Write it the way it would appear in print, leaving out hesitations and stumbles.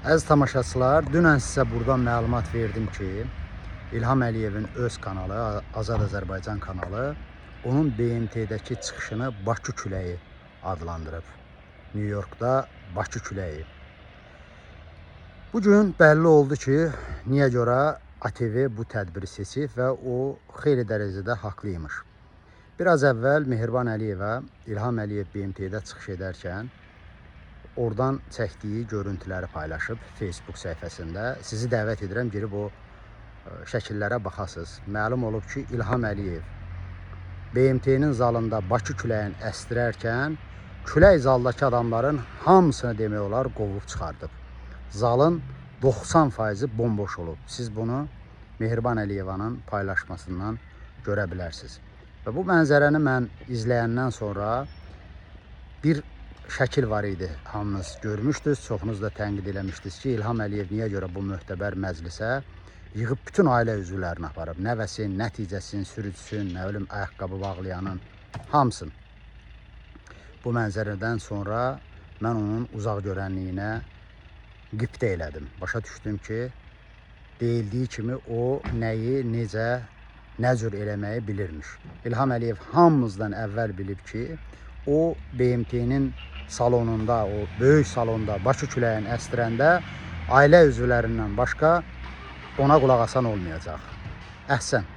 Əziz tamaşaçılar, dünən sizə buradan məlumat verdim ki, İlham Əliyevin öz kanalı, Azad Azərbaycan kanalı, onun BMT-dəki çıxışını Bakı küləyi adlandırıb. New York'da Bakı küləyi. Bugün bəlli oldu ki, niyə görə ATV bu tədbiri seçib və o xeyli dərəcədə haqlıymış. Biraz əvvəl Mehriban Əliyevə İlham Əliyev BMT-də çıxış edərkən oradan çəkdiyi görüntüləri paylaşıb Facebook səhifəsində. Sizi dəvət edirəm, girib o şəkillərə baxasınız. Məlum olub ki, İlham Əliyev BMT-nin zalında Bakı küləyini əstirərkən külək zaldakı adamların hamısını demək olar qovub çıxardıb. Zalın 90% bomboş olub. Siz bunu Mehriban Əliyevanın paylaşmasından görə bilərsiniz. Və bu mənzərəni mən izləyəndən sonra bir şəkil var idi, hamınız görmüşdünüz, çoxunuz da tənqid eləmişdiniz ki, İlham Əliyev niyə görə bu möhtəbər məclisə yığıb bütün ailə üzvlərini aparıb, nəvəsin, nəticəsin, sürücüsün, nə bilim, ayaqqabı bağlayanın, hamısın. Bu mənzərədən sonra mən onun uzaq görənliyinə qibtə elədim. Başa düşdüm ki, deyildiyi kimi o nəyi, necə, nə cür eləməyi bilirmiş. İlham Əliyev hamımızdan əvvəl bilib ki, o BMT-nin salonunda, o böyük salonda Bakı küləyini əstirəndə ailə üzvlərindən başqa ona qulaq asan olmayacaq. Əhsən.